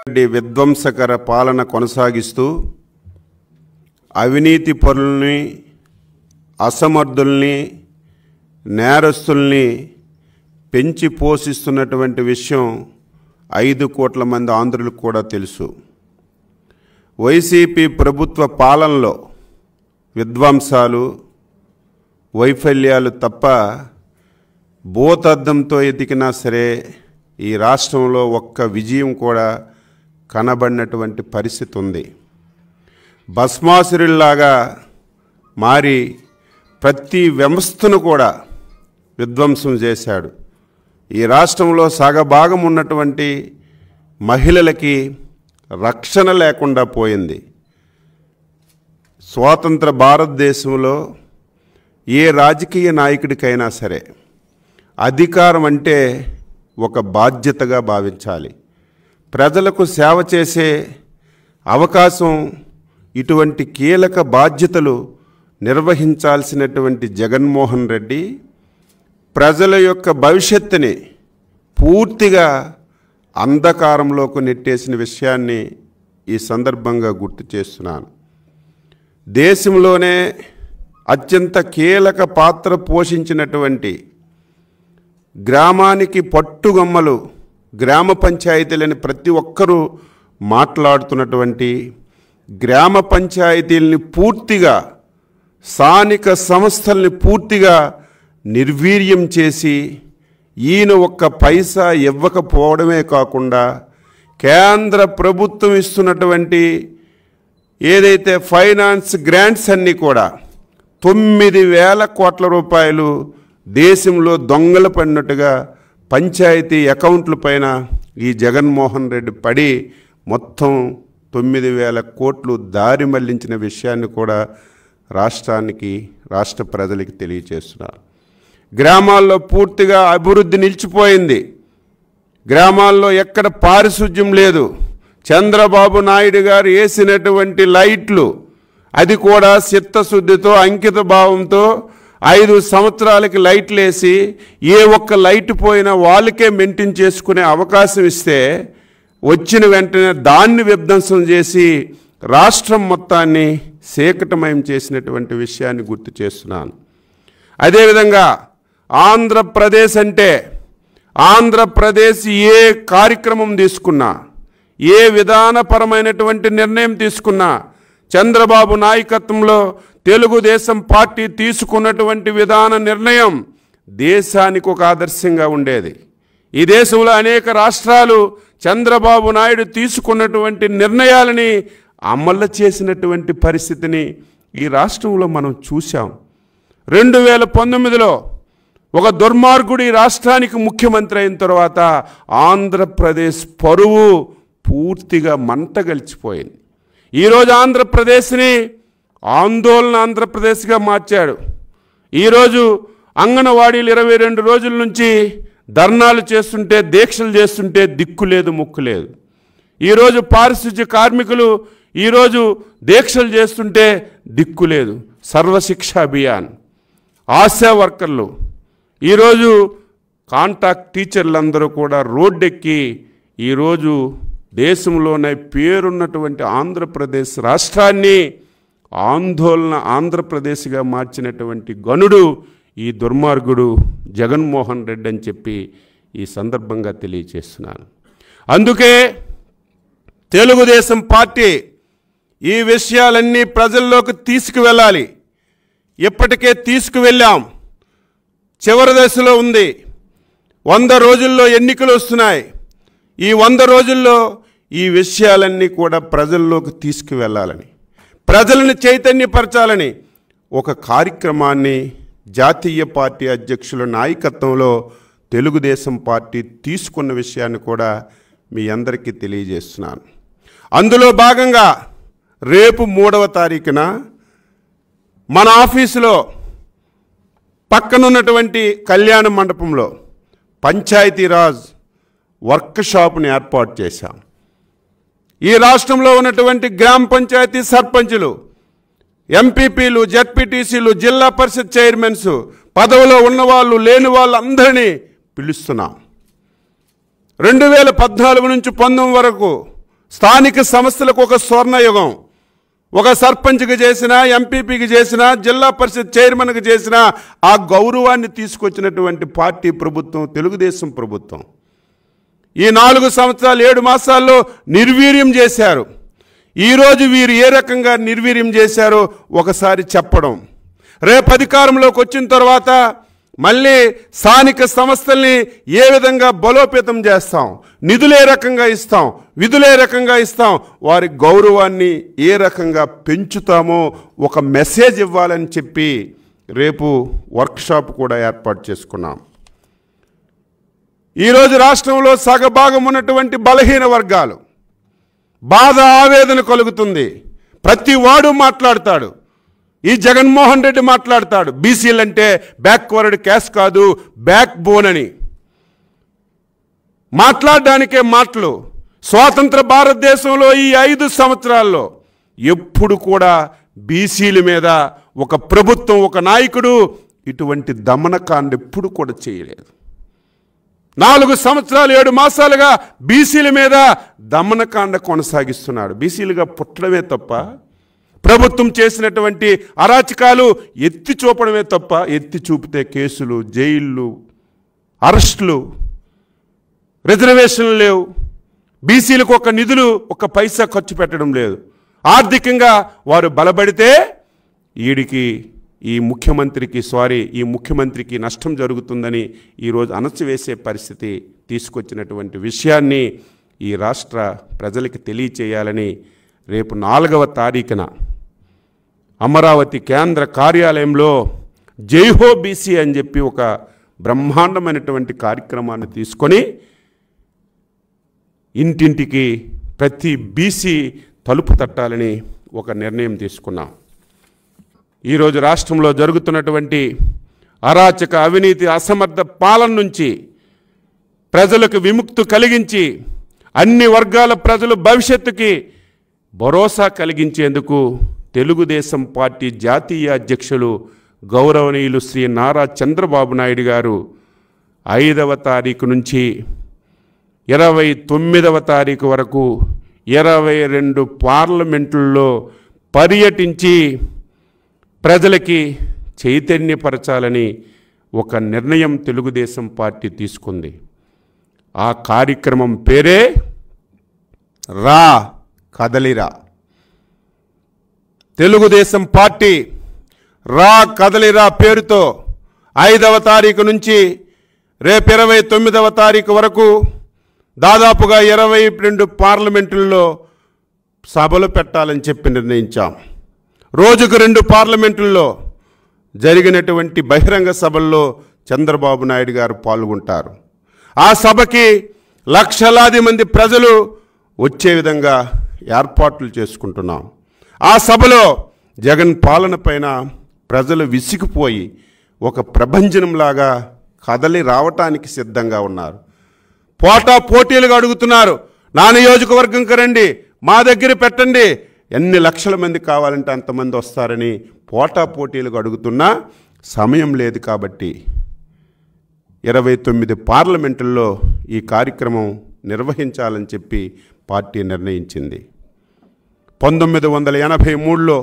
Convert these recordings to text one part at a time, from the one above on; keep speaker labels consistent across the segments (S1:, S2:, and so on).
S1: విధ్వంసకర పాలన కొనసాగిస్తూ అవినీతి పరుల్ని, అసమర్థుల్ని, నేరస్తుల్ని పెంచి పోషిస్తున్నటువంటి విషయం 5 కోట్ల మంది ఆంధ్రులకు కూడా తెలుసు. వైసీపీ ప్రభుత్వ పాలనలో విధ్వంసాలు, వైఫల్యాలు తప్ప భూతద్దంతో ఎదికినా సరే ఈ రాష్ట్రంలో ఒక్క విజయం కూడా కనబడినటువంటి పరిస్థితి ఉంది. భస్మాసురుల్లాగా మారి ప్రతి వ్యవస్థను కూడా విధ్వంసం చేశాడు. ఈ రాష్ట్రంలో సగభాగం ఉన్నటువంటి మహిళలకి రక్షణ లేకుండా పోయింది. స్వాతంత్ర భారతదేశంలో ఏ రాజకీయ నాయకుడికైనా సరే అధికారం అంటే ఒక బాధ్యతగా భావించాలి. ప్రజలకు సేవ చేసే అవకాశం, ఇటువంటి కీలక బాధ్యతలు నిర్వహించాల్సినటువంటి జగన్మోహన్ రెడ్డి ప్రజల యొక్క భవిష్యత్తుని పూర్తిగా అంధకారంలోకి నెట్టేసిన విషయాన్ని ఈ సందర్భంగా గుర్తు చేస్తున్నాను. దేశంలోనే అత్యంత కీలక పాత్ర పోషించినటువంటి గ్రామానికి పట్టుగమ్మలు, గ్రామ పంచాయతీలని ప్రతి ఒక్కరూ మాట్లాడుతున్నటువంటి గ్రామ పంచాయతీలని పూర్తిగా, స్థానిక సంస్థల్ని పూర్తిగా నిర్వీర్యం చేసి ఈయన ఒక్క పైసా ఇవ్వకపోవడమే కాకుండా కేంద్ర ప్రభుత్వం ఇస్తున్నటువంటి ఏదైతే ఫైనాన్స్ గ్రాంట్స్ అన్నీ కూడా 9,000 కోట్ల రూపాయలు దేశంలో దొంగలు పడినట్టుగా పంచాయతీ అకౌంట్ల పైన ఈ జగన్మోహన్ రెడ్డి పడి మొత్తం 9,000 కోట్లు దారి మళ్లించిన విషయాన్ని కూడా రాష్ట్ర ప్రజలకి తెలియజేస్తున్నారు. గ్రామాల్లో పూర్తిగా అభివృద్ధి నిలిచిపోయింది. గ్రామాల్లో ఎక్కడ పారిశుధ్యం లేదు. చంద్రబాబు నాయుడు గారు వేసినటువంటి లైట్లు, అది కూడా చిత్తశుద్ధితో, అంకిత భావంతో 5 సంవత్సరాలకి లైట్లు వేసి ఏ ఒక్క లైట్ పోయినా వాళ్ళకే మెయింటైన్ చేసుకునే అవకాశం ఇస్తే వచ్చిన వెంటనే దాన్ని విధ్వంసం చేసి రాష్ట్రం మొత్తాన్ని చీకటమయం చేసినటువంటి విషయాన్ని గుర్తు చేస్తున్నాను. అదేవిధంగా ఆంధ్రప్రదేశ్ అంటే, ఆంధ్రప్రదేశ్ ఏ కార్యక్రమం తీసుకున్నా, ఏ విధానపరమైనటువంటి నిర్ణయం తీసుకున్నా చంద్రబాబు నాయకత్వంలో తెలుగుదేశం పార్టీ తీసుకున్నటువంటి విధాన నిర్ణయం దేశానికి ఒక ఆదర్శంగా ఉండేది. ఈ దేశంలో అనేక రాష్ట్రాలు చంద్రబాబు నాయుడు తీసుకున్నటువంటి నిర్ణయాలని అమలు చేసినటువంటి పరిస్థితిని ఈ రాష్ట్రంలో మనం చూసాం. 2019లో ఒక దుర్మార్గుడు ఈ రాష్ట్రానికి ముఖ్యమంత్రి అయిన తర్వాత ఆంధ్రప్రదేశ్ పరువు పూర్తిగా మంటగలిచిపోయింది. ఈరోజు ఆంధ్రప్రదేశ్ని ఆందోళన ఆంధ్రప్రదేశ్గా మార్చాడు. ఈరోజు అంగన్వాడీలు 22 రోజుల నుంచి ధర్నాలు చేస్తుంటే, దీక్షలు చేస్తుంటే దిక్కు లేదు, ముక్కు లేదు. ఈరోజు పారిశుధ్య కార్మికులు ఈరోజు దీక్షలు చేస్తుంటే దిక్కు లేదు. సర్వశిక్ష అభియాన్, ఆశా వర్కర్లు, ఈరోజు కాంటాక్ట్ టీచర్లందరూ కూడా రోడ్డెక్కి ఈరోజు దేశంలోనే పేరున్నటువంటి ఆంధ్రప్రదేశ్ రాష్ట్రాన్ని ఆందోళన ఆంధ్రప్రదేశ్గా మార్చినటువంటి గనుడు ఈ దుర్మార్గుడు జగన్మోహన్ రెడ్డి అని చెప్పి ఈ సందర్భంగా తెలియజేస్తున్నాను. అందుకే తెలుగుదేశం పార్టీ ఈ విషయాలన్నీ ప్రజల్లోకి తీసుకువెళ్ళాలి. ఇప్పటికే తీసుకువెళ్ళాం, చివరి దశలో ఉంది. 100 రోజుల్లో ఎన్నికలు వస్తున్నాయి. ఈ 100 రోజుల్లో ఈ విషయాలన్నీ కూడా ప్రజల్లోకి తీసుకువెళ్ళాలని, ప్రజలను చైతన్యపరచాలని ఒక కార్యక్రమాన్ని జాతీయ పార్టీ అధ్యక్షుల నాయకత్వంలో తెలుగుదేశం పార్టీ తీసుకున్న విషయాన్ని కూడా మీ అందరికీ తెలియజేస్తున్నాను. అందులో భాగంగా రేపు 3వ తారీఖున మన ఆఫీసులో పక్కనున్నటువంటి కళ్యాణ మండపంలో పంచాయతీరాజ్ వర్క్షాప్ని ఏర్పాటు చేశాం. ఈ రాష్ట్రంలో ఉన్నటువంటి గ్రామ పంచాయతీ సర్పంచులు, ఎంపీపీలు, జడ్పీటీసీలు, జిల్లా పరిషత్ చైర్మన్స్, పదవిలో ఉన్నవాళ్ళు, లేని వాళ్ళు అందరినీ పిలుస్తున్నాం. 2014 నుంచి 19 వరకు స్థానిక సంస్థలకు ఒక స్వర్ణయుగం. ఒక సర్పంచ్కి చేసినా, ఎంపీపీకి చేసినా, జిల్లా పరిషత్ చైర్మన్కి చేసినా ఆ గౌరవాన్ని తీసుకొచ్చినటువంటి పార్టీ ప్రభుత్వం తెలుగుదేశం ప్రభుత్వం. ఈ 4 సంవత్సరాలు 7 మాసాల్లో నిర్వీర్యం చేశారు. ఈరోజు వీరు ఏ రకంగా నిర్వీర్యం చేశారో ఒకసారి చెప్పడం, రేపు అధికారంలోకి వచ్చిన తర్వాత మళ్ళీ స్థానిక సంస్థల్ని ఏ విధంగా బలోపేతం చేస్తాం, నిధులు ఏ రకంగా ఇస్తాం, విధులు ఏ రకంగా ఇస్తాం, వారి గౌరవాన్ని ఏ రకంగా పెంచుతామో ఒక మెసేజ్ ఇవ్వాలని చెప్పి రేపు వర్క్షాప్ కూడా ఏర్పాటు చేసుకున్నాం. ఈరోజు రాష్ట్రంలో సగభాగం ఉన్నటువంటి బలహీన వర్గాలు బాధ, ఆవేదన కలుగుతుంది. ప్రతి వాడు మాట్లాడతాడు. ఈ జగన్మోహన్ రెడ్డి మాట్లాడతాడు, బీసీలు అంటే బ్యాక్వర్డ్ క్యాస్ట్ కాదు, బ్యాక్ బోన్ అని. మాట్లాడడానికే మాటలు. స్వాతంత్ర భారతదేశంలో ఈ 5 సంవత్సరాల్లో ఎప్పుడు కూడా బీసీల మీద ఒక ప్రభుత్వం, ఒక నాయకుడు ఇటువంటి దమనకాండ ఎప్పుడు కూడా చేయలేదు. 4 సంవత్సరాలు 7 మాసాలుగా బీసీల మీద దమనకాండ కొనసాగిస్తున్నాడు. బీసీలుగా పుట్టడమే తప్ప, ప్రభుత్వం చేసినటువంటి అరాచకాలు ఎత్తి చూపడమే తప్ప, ఎత్తి చూపితే కేసులు, జైళ్ళు, అరెస్టులు, రిజర్వేషన్లు లేవు. బీసీలకు ఒక నిధులు, ఒక పైసా ఖర్చు పెట్టడం లేదు. ఆర్థికంగా వారు బలపడితే ఈ ముఖ్యమంత్రికి నష్టం జరుగుతుందని ఈరోజు అణచివేసే పరిస్థితి తీసుకొచ్చినటువంటి విషయాన్ని ఈ రాష్ట్ర ప్రజలకి తెలియచేయాలని రేపు 4వ తారీఖున అమరావతి కేంద్ర కార్యాలయంలో జైహో బీసీ అని చెప్పి ఒక బ్రహ్మాండమైనటువంటి కార్యక్రమాన్ని తీసుకొని ఇంటింటికి ప్రతి బీసీ తలుపు తట్టాలని ఒక నిర్ణయం తీసుకున్నాం. ఈరోజు రాష్ట్రంలో జరుగుతున్నటువంటి అరాచక, అవినీతి, అసమర్థ పాలన నుంచి ప్రజలకు విముక్తి కలిగించి అన్ని వర్గాల ప్రజల భవిష్యత్తుకి భరోసా కలిగించేందుకు తెలుగుదేశం పార్టీ జాతీయ అధ్యక్షులు గౌరవనీయులు శ్రీ నారా చంద్రబాబు నాయుడు గారు 5వ తారీఖు నుంచి 29వ తారీఖు వరకు 22 పార్లమెంటుల్లో పర్యటించి ప్రజలకి చైతన్యపరచాలని ఒక నిర్ణయం తెలుగుదేశం పార్టీ తీసుకుంది. ఆ కార్యక్రమం పేరే రా కదలిరా. తెలుగుదేశం పార్టీ రా కదలిరా పేరుతో 5వ తారీఖు నుంచి రేపు 29వ తారీఖు వరకు దాదాపుగా 22 పార్లమెంటుల్లో సభలు పెట్టాలని చెప్పి నిర్ణయించాం. రోజుకు 2 పార్లమెంటుల్లో జరిగినటువంటి బహిరంగ సభల్లో చంద్రబాబు నాయుడు గారు పాల్గొంటారు. ఆ సభకి లక్షలాది మంది ప్రజలు వచ్చే విధంగా ఏర్పాట్లు చేసుకుంటున్నాం. ఆ సభలో జగన్ పాలన పైన ప్రజలు విసిగిపోయి ఒక ప్రభంజనంలాగా కదలి రావటానికి సిద్ధంగా ఉన్నారు. పోటీలుగా అడుగుతున్నారు, నా నియోజకవర్గంకి రండి, మా దగ్గర పెట్టండి, ఎన్ని లక్షల మంది కావాలంటే అంతమంది వస్తారని పోటీలుగా అడుగుతున్నా సమయం లేదు. కాబట్టి 29 పార్లమెంటుల్లో ఈ కార్యక్రమం నిర్వహించాలని చెప్పి పార్టీ నిర్ణయించింది. 1983లో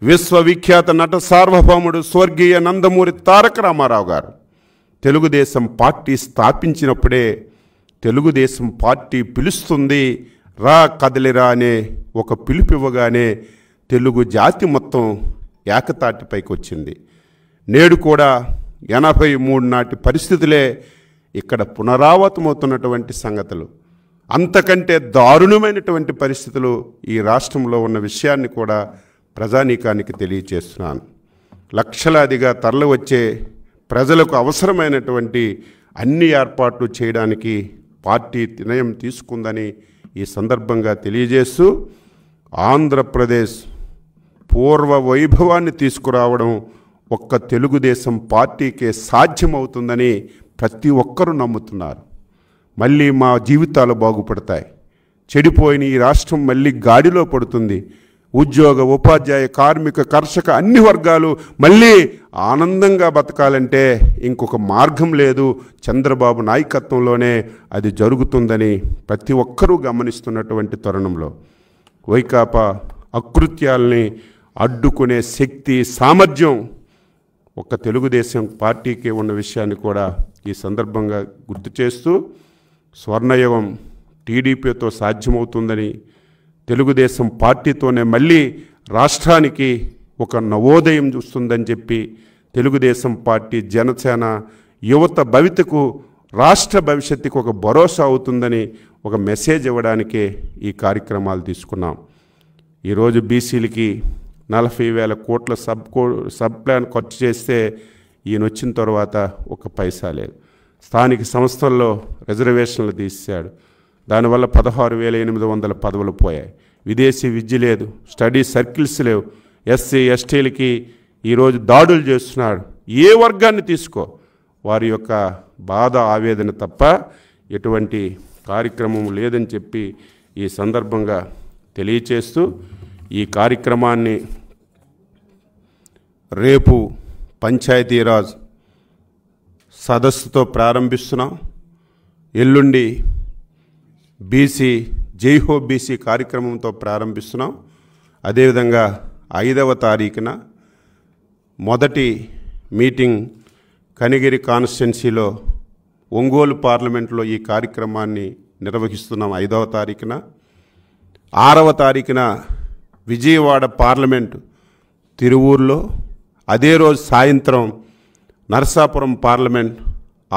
S1: విశ్వవిఖ్యాత నట సార్వభౌముడు స్వర్గీయ నందమూరి తారక రామారావు గారు తెలుగుదేశం పార్టీ స్థాపించినప్పుడే తెలుగుదేశం పార్టీ పిలుస్తుంది రా కదలిరా అనే ఒక పిలుపివ్వగానే తెలుగు జాతి మొత్తం ఏకతాటిపైకి వచ్చింది. నేడు కూడా 83 నాటి పరిస్థితులే ఇక్కడ పునరావృతమవుతున్నటువంటి సంగతులు. అంతకంటే దారుణమైనటువంటి పరిస్థితులు ఈ రాష్ట్రంలో ఉన్న విషయాన్ని కూడా ప్రజానీకానికి తెలియచేస్తున్నాను. లక్షలాదిగా తరలి వచ్చే ప్రజలకు అవసరమైనటువంటి అన్ని ఏర్పాట్లు చేయడానికి పార్టీ నిర్ణయం తీసుకుందని ఈ సందర్భంగా తెలియజేస్తూ ఆంధ్రప్రదేశ్ పూర్వ వైభవాన్ని తీసుకురావడం ఒక్క తెలుగుదేశం పార్టీకే సాధ్యమవుతుందని ప్రతి ఒక్కరూ నమ్ముతున్నారు. మళ్ళీ మా జీవితాలు బాగుపడతాయి, చెడిపోయిన ఈ రాష్ట్రం మళ్ళీ గాడిలో పడుతుంది, ఉద్యోగ, ఉపాధ్యాయ, కార్మిక, కర్షక అన్ని వర్గాలు మళ్ళీ ఆనందంగా బతకాలంటే ఇంకొక మార్గం లేదు, చంద్రబాబు నాయకత్వంలోనే అది జరుగుతుందని ప్రతి ఒక్కరూ గమనిస్తున్నటువంటి తరుణంలో వైకాపా అకృత్యాల్ని అడ్డుకునే శక్తి, సామర్థ్యం ఒక్క తెలుగుదేశం పార్టీకి ఉన్న విషయాన్ని కూడా ఈ సందర్భంగా గుర్తు చేస్తూ, స్వర్ణయుగం టీడీపీతో సాధ్యమవుతుందని, తెలుగుదేశం పార్టీతోనే మళ్ళీ రాష్ట్రానికి ఒక నవోదయం చూస్తుందని చెప్పి, తెలుగుదేశం పార్టీ, జనసేన యువత భవితకు, రాష్ట్ర భవిష్యత్తుకు ఒక భరోసా అవుతుందని ఒక మెసేజ్ ఇవ్వడానికే ఈ కార్యక్రమాలు తీసుకున్నాం. ఈరోజు బీసీలకి 40,000 కోట్ల సబ్ ప్లాన్ ఖర్చు చేస్తే ఈయన వచ్చిన తర్వాత ఒక పైసా లేదు. స్థానిక సంస్థల్లో రిజర్వేషన్లు తీశాడు, దానివల్ల 16,800 పదవులు పోయాయి. విదేశీ విద్య లేదు, స్టడీ సర్కిల్స్ లేవు, ఎస్సీ ఎస్టీలకి ఈరోజు దాడులు చేస్తున్నాడు. ఏ వర్గాన్ని తీసుకో వారి యొక్క బాధ, ఆవేదన తప్ప ఎటువంటి కార్యక్రమం లేదని చెప్పి ఈ సందర్భంగా తెలియచేస్తూ, ఈ కార్యక్రమాన్ని రేపు పంచాయతీరాజ్ సదస్సుతో ప్రారంభిస్తున్నాం. ఎల్లుండి బీసీ జైహో బీసీ కార్యక్రమంతో ప్రారంభిస్తున్నాం. అదేవిధంగా 5వ తారీఖున మొదటి మీటింగ్ కనిగిరి కాన్స్టిట్యున్సీలో ఒంగోలు పార్లమెంట్లో ఈ కార్యక్రమాన్ని నిర్వహిస్తున్నాం 5వ తారీఖున. 6వ తారీఖున విజయవాడ పార్లమెంటు తిరువూరులో, అదే రోజు సాయంత్రం నరసాపురం పార్లమెంట్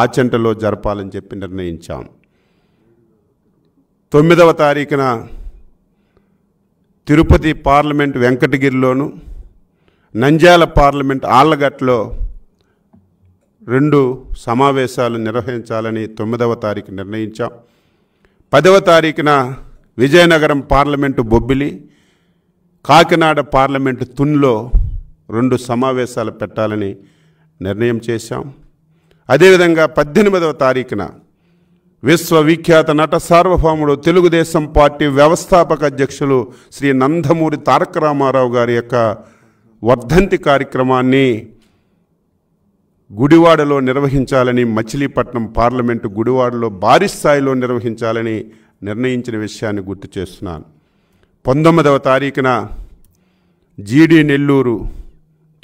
S1: ఆచంటలో జరపాలని చెప్పి నిర్ణయించాం. 9వ తారీఖున తిరుపతి పార్లమెంట్ వెంకటగిరిలోను, నంద్యాల పార్లమెంట్ ఆళ్లగట్లో 2 సమావేశాలు నిర్వహించాలని 9వ తారీఖు నిర్ణయించాం. 10వ తారీఖున విజయనగరం పార్లమెంటు బొబ్బిలి, కాకినాడ పార్లమెంటు తున్లో 2 సమావేశాలు పెట్టాలని నిర్ణయం చేశాం. అదేవిధంగా 18వ తారీఖున విశ్వవిఖ్యాత నట సార్వభౌముడు, తెలుగుదేశం పార్టీ వ్యవస్థాపక అధ్యక్షులు శ్రీ నందమూరి తారక రామారావు గారి యొక్క వర్ధంతి కార్యక్రమాన్ని గుడివాడలో నిర్వహించాలని, మచిలీపట్నం పార్లమెంటు గుడివాడలో భారీ స్థాయిలో నిర్వహించాలని నిర్ణయించిన విషయాన్ని గుర్తు చేస్తున్నాను. 19వ తారీఖున జీడీ నెల్లూరు,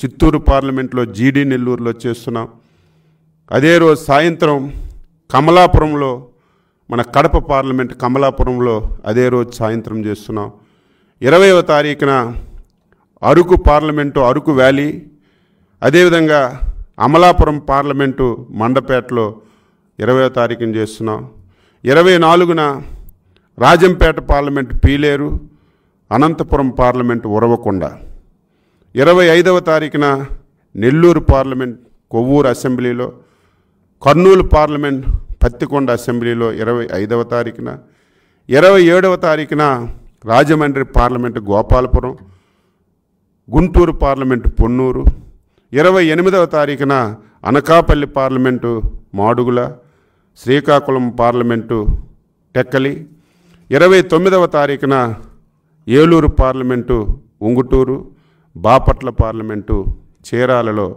S1: చిత్తూరు పార్లమెంట్లో జీడీ నెల్లూరులో చేస్తున్నాం. అదే రోజు సాయంత్రం కమలాపురంలో, మన కడప పార్లమెంట్ కమలాపురంలో అదే రోజు సాయంత్రం చేస్తున్నాం. 20వ తారీఖున అరకు పార్లమెంటు అరకు వ్యాలీ, అదేవిధంగా అమలాపురం పార్లమెంటు మండపేటలో 20వ తారీఖున చేస్తున్నాం. 24న రాజంపేట పార్లమెంటు పీలేరు, అనంతపురం పార్లమెంటు ఉరవకొండ. 25వ తారీఖున నెల్లూరు పార్లమెంట్ కొవ్వూరు అసెంబ్లీలో, కర్నూలు పార్లమెంట్ పత్తికొండ అసెంబ్లీలో 25వ తారీఖున, 27వ తారీఖున రాజమండ్రి పార్లమెంటు గోపాలపురం, గుంటూరు పార్లమెంటు పొన్నూరు, 28వ తారీఖున అనకాపల్లి పార్లమెంటు మాడుగుల, శ్రీకాకుళం పార్లమెంటు టెక్కలి, 29వ తారీఖున ఏలూరు పార్లమెంటు ఉంగుటూరు, బాపట్ల పార్లమెంటు చీరాలలో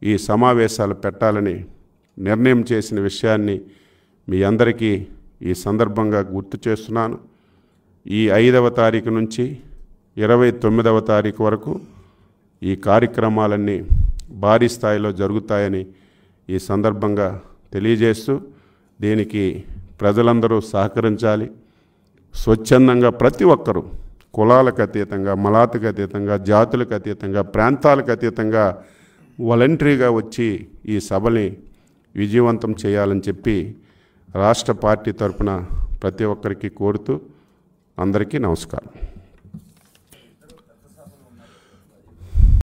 S1: ఈ సమావేశాలు పెట్టాలని నిర్ణయం చేసిన విషయాన్ని మీ అందరికీ ఈ సందర్భంగా గుర్తు చేస్తున్నాను. ఈ 5వ తారీఖు నుంచి 29వ తారీఖు వరకు ఈ కార్యక్రమాలన్నీ భారీ స్థాయిలో జరుగుతాయని ఈ సందర్భంగా తెలియజేస్తూ, దీనికి ప్రజలందరూ సహకరించాలి. స్వచ్ఛందంగా ప్రతి ఒక్కరూ కులాలకు అతీతంగా, మలాతకు అతీతంగా, జాతులకు అతీతంగా, ప్రాంతాలకు అతీతంగా వాలంటరీగా వచ్చి ఈ సభని విజయవంతం చేయాలని చెప్పి రాష్ట్ర పార్టీ తరఫున ప్రతి ఒక్కరికి కోరుతూ అందరికీ నమస్కారం.